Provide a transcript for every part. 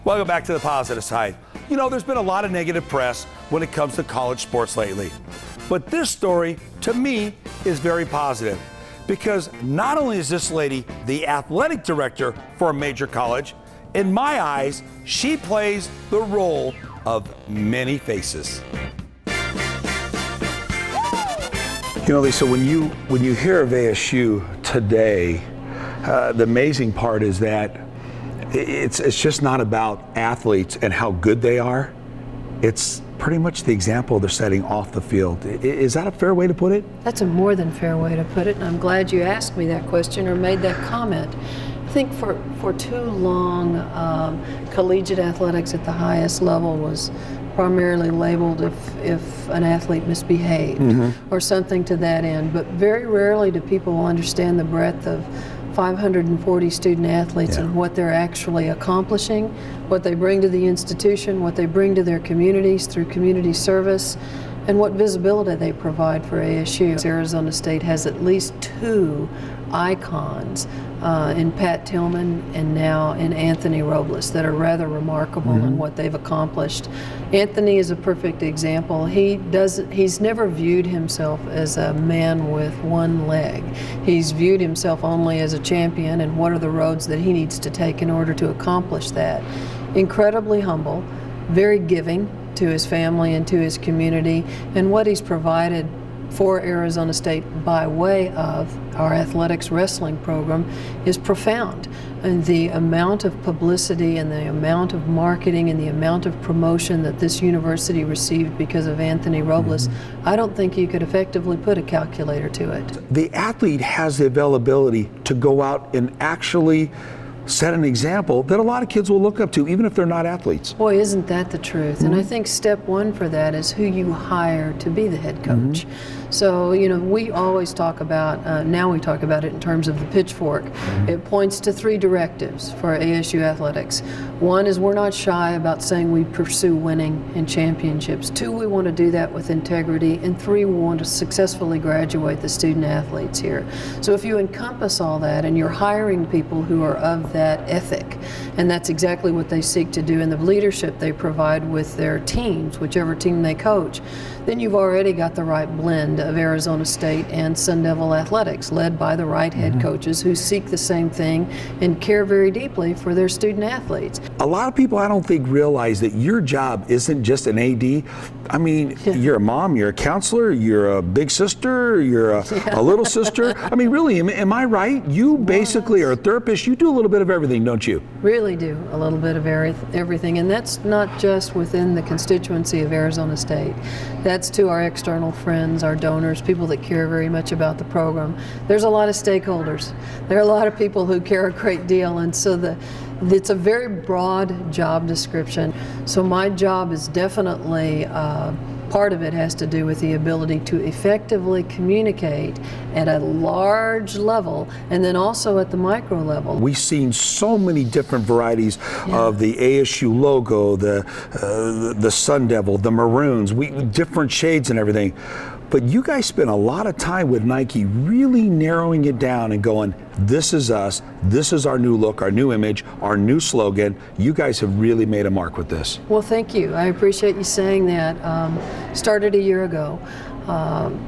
Welcome back to the positive side. You know, there's been a lot of negative press when it comes to college sports lately. But this story, to me, is very positive. Because not only is this lady the athletic director for a major college, in my eyes, she plays the role of many faces. You know, Lisa, when you hear of ASU today, the amazing part is that it's just not about athletes and how good they are. It's pretty much the example they're setting off the field. Is that a fair way to put it? That's a more than fair way to put it, and I'm glad you asked me that question or made that comment. I think for too long, collegiate athletics at the highest level was primarily labeled if an athlete misbehaved or something to that end, but very rarely do people understand the breadth of 540 student athletes and what they're actually accomplishing, what they bring to the institution, what they bring to their communities through community service, and what visibility they provide for ASU. Arizona State has at least two icons in Pat Tillman and now in Anthony Robles that are rather remarkable in what they've accomplished. Anthony is a perfect example. He's never viewed himself as a man with one leg. He's viewed himself only as a champion and what are the roads that he needs to take in order to accomplish that. Incredibly humble, very giving to his family and to his community, and what he's provided for Arizona State by way of our athletics wrestling program is profound. And the amount of publicity and the amount of marketing and the amount of promotion that this university received because of Anthony Robles, I don't think you could effectively put a calculator to it. The athlete has the availability to go out and actually set an example that a lot of kids will look up to, even if they're not athletes. Boy, isn't that the truth? And I think step one for that is who you hire to be the head coach. So, you know, we always talk about, now we talk about it in terms of the pitchfork. It points to three directives for ASU athletics. One is we're not shy about saying we pursue winning in championships. Two, we want to do that with integrity. And three, we want to successfully graduate the student athletes here. So if you encompass all that and you're hiring people who are of that ethic, and that's exactly what they seek to do in the leadership they provide with their teams, whichever team they coach, then you've already got the right blend of Arizona State and Sun Devil athletics, led by the right head coaches who seek the same thing and care very deeply for their student athletes. A lot of people, I don't think, realize that your job isn't just an AD. I mean, you're a mom, you're a counselor, you're a big sister, you're a little sister. I mean, really, am I right? You basically are a therapist. You do a little bit of everything, don't you? Really do a little bit of everything, and that's not just within the constituency of Arizona State. That's to our external friends, our donors, people that care very much about the program. There's a lot of stakeholders. There are a lot of people who care a great deal, and so it's a very broad job description. So my job is definitely, part of it has to do with the ability to effectively communicate at a large level and then also at the micro level. We've seen so many different varieties of the ASU logo, the Sun Devil, the Maroons, different shades and everything. But you guys spent a lot of time with Nike really narrowing it down and going, this is us, this is our new look, our new image, our new slogan. You guys have really made a mark with this. Well, thank you. I appreciate you saying that. Started a year ago.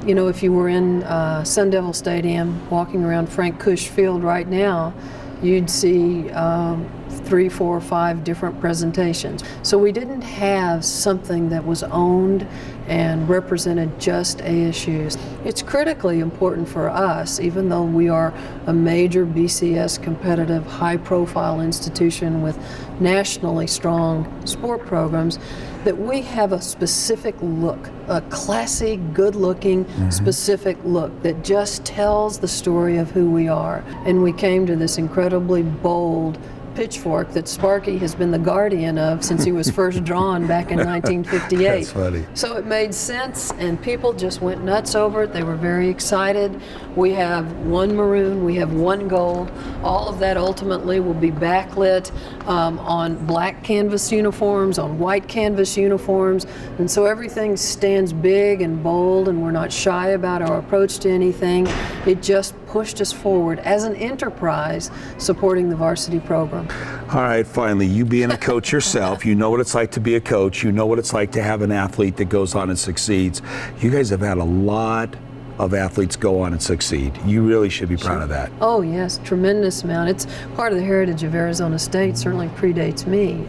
You know, if you were in Sun Devil Stadium, walking around Frank Cush Field right now, you'd see 3, 4, 5 different presentations. So we didn't have something that was owned and represented just ASU's. It's critically important for us, even though we are a major BCS competitive, high-profile institution with nationally strong sport programs, that we have a specific look, a classy, good-looking, specific look that just tells the story of who we are. And we came to this incredibly bold pitchfork that Sparky has been the guardian of since he was first drawn back in 1958. That's funny. So it made sense, and people just went nuts over it. They were very excited. We have one maroon, we have one gold. All of that ultimately will be backlit on black canvas uniforms, on white canvas uniforms, and so everything stands big and bold, and we're not shy about our approach to anything. It just pushed us forward as an enterprise supporting the varsity program. All right, finally, you being a coach yourself, you know what it's like to be a coach, you know what it's like to have an athlete that goes on and succeeds. You guys have had a lot of athletes go on and succeed. You really should be proud of that. Oh yes, tremendous amount. It's part of the heritage of Arizona State, certainly predates me.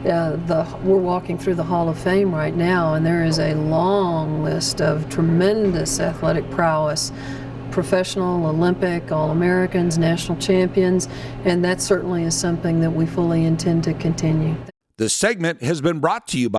We're walking through the Hall of Fame right now, and there is a long list of tremendous athletic prowess, professional, Olympic, All-Americans, national champions, and that certainly is something that we fully intend to continue. This segment has been brought to you by